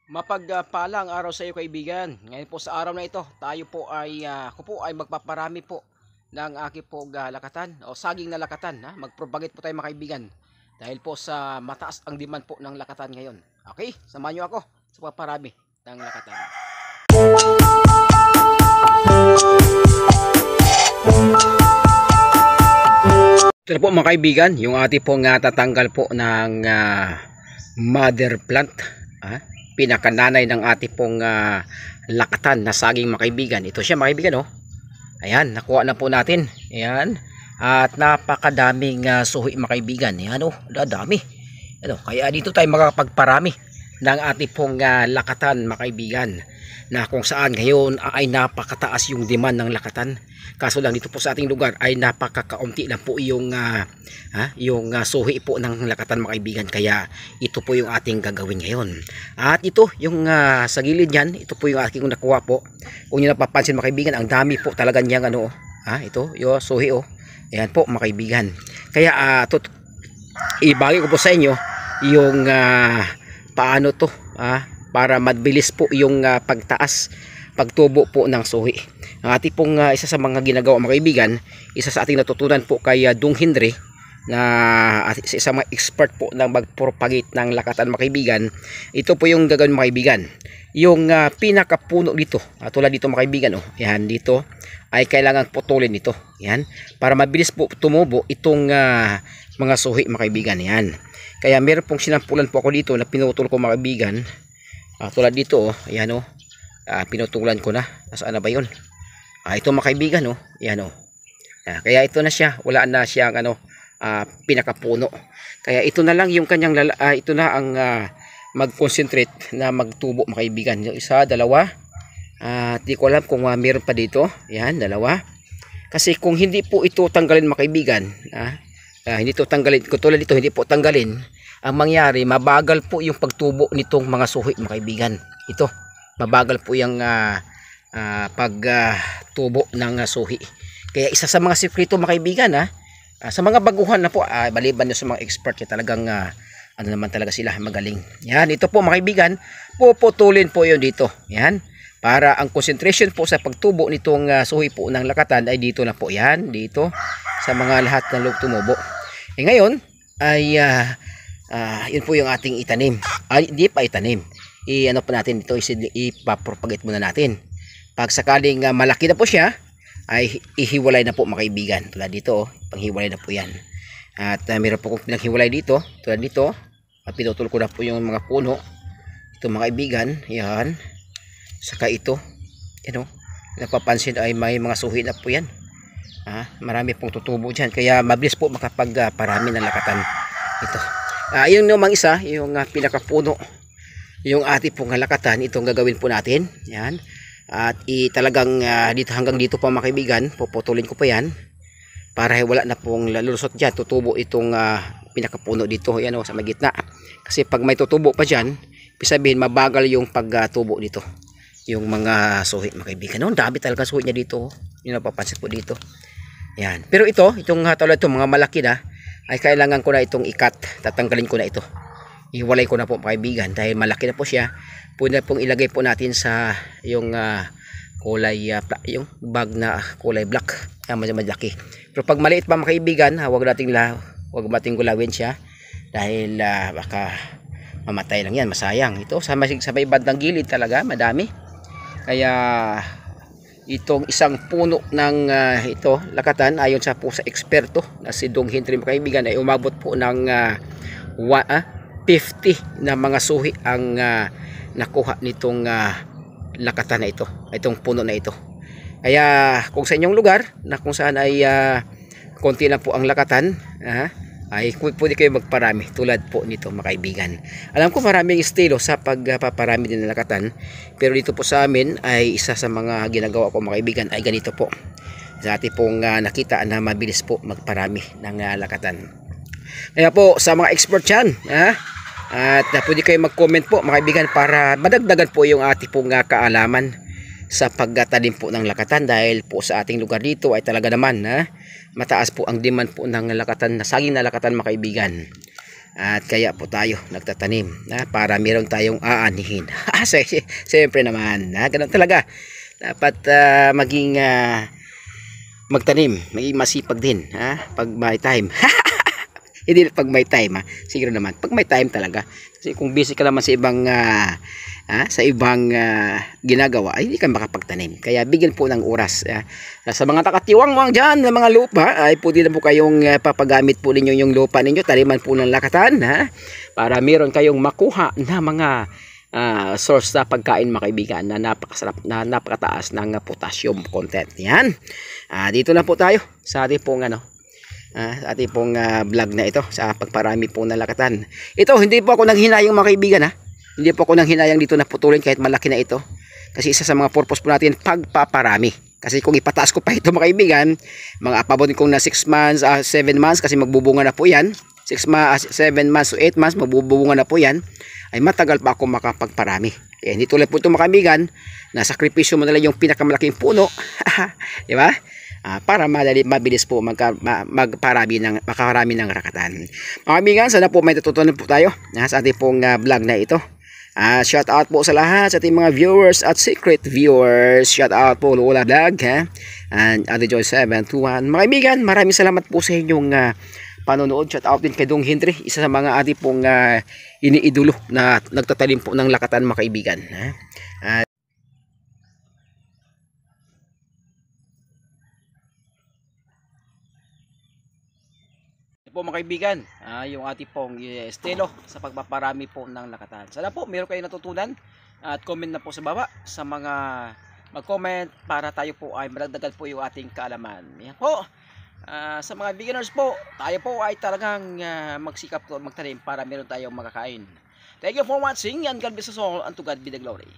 Mapagpalang araw sa iyo kaibigan. Ngayon po sa araw na ito, tayo po ay ako po ay magpaparami po ng aking po lakatan o saging na lakatan. Magpropagate po tayo mga kaibigan. Dahil po sa mataas ang demand po ng lakatan ngayon. Okay, samahan niyo ako sa pagparami ng lakatan. Ito na po mga kaibigan, yung ating pong tatanggal po ng mother plant. Pinakananay ng ating pong lakatan na saging mga kaibigan. Ito siya mga kaibigan, oh. Ayan, nakuha na po natin. Ayan. At napakadaming suhi mga kaibigan. Ayan, oh, dami. Ano, kaya dito tayo makakapagparami ng ating pong lakatan mga kaibigan, na kung saan ngayon ay napakataas yung demand ng lakatan. Kaso lang dito po sa ating lugar ay napakakaunti lang po yung suhi po ng lakatan mga kaibigan. Kaya ito po yung ating gagawin ngayon. At ito yung sa gilid niyan, ito po yung aking nakuha po. Kung niyo napapansin mga kaibigan, ang dami po talaga niyang ito yung suhi, oh. Ayan po mga kaibigan. Kaya ibagi ko po sa inyo yung paano to para mabilis po yung pagtubo po ng suhi. Ang ating pong isa sa mga ginagawa mga kaibigan, isa sa ating natutunan po kay Dung Hindre, na isa mga expert po ng magpropagate ng lakatan mga kaibigan. Ito po yung gagawin mga kaibigan. Yung pinakapuno dito, tulad dito mga kaibigan, oh, yan dito ay kailangan putulin ito. Yan, para mabilis po tumubo itong mga suhi mga kaibigan. Yan. Kaya meron pong sinampulan po ako dito na pinutol ko mga kaibigan. Tulad dito, oh, ayan, oh. Pinutulan ko na. Nasaan na ba yun? Ito mga kaibigan, oh. Ayan, oh. Kaya ito na siya. Wala na siyang pinakapuno. Kaya ito na lang yung kanyang ito na ang mag-concentrate na magtubo mga kaibigan. Yung isa, dalawa. Di ko alam kung meron pa dito. Ayan, dalawa. Kasi kung hindi po ito tanggalin mga kaibigan, hindi ito tanggalin, kung tulad dito hindi po tanggalin, ang mangyari, mabagal po yung pagtubo nitong mga suhi mga kaibigan. Ito, mabagal po yung pagtubo ng suhi. Kaya isa sa mga sikreto mga kaibigan, sa mga baguhan na po, maliban na sa mga expert, talagang ano naman talaga sila, magaling. Yan, ito po mga kaibigan, puputulin po yun dito. Yan, para ang concentration po sa pagtubo nitong suhi po ng lakatan ay dito na po. Yan, dito sa mga lahat ng loob tumubo. Ngayon ay yun po yung ating itanim. Hindi pa itanim. Ano pa natin ito, ipapropagate muna natin. Pag sakaling malaki na po siya, ay ihiwalay na po mga kaibigan. Tulad dito, panghiwalay na po yan. At meron po kong pinanghiwalay dito. Tulad dito, pinutol ko na po yung mga puno. Ito mga kaibigan, yan. Saka ito, napapansin ay may mga suhi na po yan. Marami pong tutubo dyan. Kaya mabilis po makapagparami ng lakatan. Ito. Yung namang isa, yung pinakapuno, yung ating pong lakatan, itong gagawin po natin. Yan. At talagang dito, hanggang dito pa mga kaibigan, puputulin ko pa yan. Para wala na pong lalusot dyan. Tutubo itong pinakapuno dito. Yan, sa may gitna. Kasi pag may tutubo pa dyan, sabihin mabagal yung pagtubo dito. Yung mga suhi mga kaibigan. Dami talaga suhi niya dito. Yung napapansin po dito. Yan. Pero itong tulad ito, mga malaki na, ay kailangan ko na itong ikat. Tatanggalin ko na ito. Iwalay ko na po mga kaibigan. Dahil malaki na po siya. Pwede na pong ilagay po natin sa yung kulay, yung bag na kulay black. Yan, malaki. Pero pag maliit pa mga kaibigan, huwag nating gulawin siya. Dahil baka mamatay lang yan. Masayang. Ito sa may bandang gilid talaga. Madami. Kaya itong isang puno ng ito lakatan, ayon sa eksperto na si Dung Hindre mga kaibigan, ay umabot po ng 50 na mga suhi ang nakuha nitong lakatan na ito, itong puno na ito. Kaya kung sa inyong lugar na kung saan ay konti na po ang lakatan, ay pwede kayo magparami tulad po nito mga kaibigan. Alam ko maraming estilo sa pagpaparami din ng lakatan, pero dito po sa amin ay isa sa mga ginagawa ko mga kaibigan ay ganito po. Sa ating pong nakita na mabilis po magparami ng lakatan. Kaya po sa mga expert yan, at pwede kayo mag-comment po mga kaibigan para madagdagan po yung ating pong kaalaman sa pagtanim po ng lakatan, dahil po sa ating lugar dito ay talaga naman mataas po ang demand po ng lakatan, na saging na lakatan mga kaibigan. At kaya po tayo nagtatanim para meron tayong aanihin. Siyempre naman, ganun talaga. Dapat maging magtanim, maging masipag din pag may time. Hindi pag may time siguro naman pag may time talaga, kasi kung busy ka naman sa ibang ginagawa ay hindi ka makapagtanim. Kaya bigyan po ng oras sa mga takatiwang dyan ng mga lupa, ay pwede na po kayong papagamit po ninyo yung lupa ninyo, taniman po ng lakatan para meron kayong makuha na mga source na pagkain mga kaibigan na napakasarap, na napakataas ng potassium content. Yan. Dito na po tayo sa ating pong ating pong vlog na ito sa pagparami po ng lakatan. Ito hindi po ako nanghinayang mga kaibigan Hindi po ako nanghinayang dito na putulin kahit malaki na ito. Kasi isa sa mga purpose po natin pagpaparami. Kasi kung ipataas ko pa ito mga kaibigan, mga apabot kong na 6 months, 7 months kasi magbubunga na po yan. 7 months to 8 months magbubunga na po yan. Ay matagal pa ako makapagparami. Kaya hindi tulad po ito mga kaibigan, nasakripisyo mo na lang yung pinakamalaking puno. Di ba? Para mabilis po makarami ng rakatan. Mga kaibigan, sana po may natutunan po tayo sa ating pong vlog na ito. Shout out po sa lahat sa ating mga viewers at secret viewers. Shout out po Lola Vlog and Ate Joy 721. Mga kaibigan, maraming salamat po sa inyong panonood. Shout out din kay Dong Hindri, isa sa mga ating pong iniidolo na nagtatalim po ng lakatan mga kaibigan. Po mga kaibigan, yung ating pong estilo sa pagpaparami po ng lakatan. Sana po meron kayong natutunan at comment na po sa baba sa mga mag-comment para tayo po ay madagdagan po yung ating kaalaman. Yan po. Sa mga beginners po, tayo po ay talagang magsikap po magtanim para meron tayong makakain. Thank you for watching and God bless us all and to God be the glory.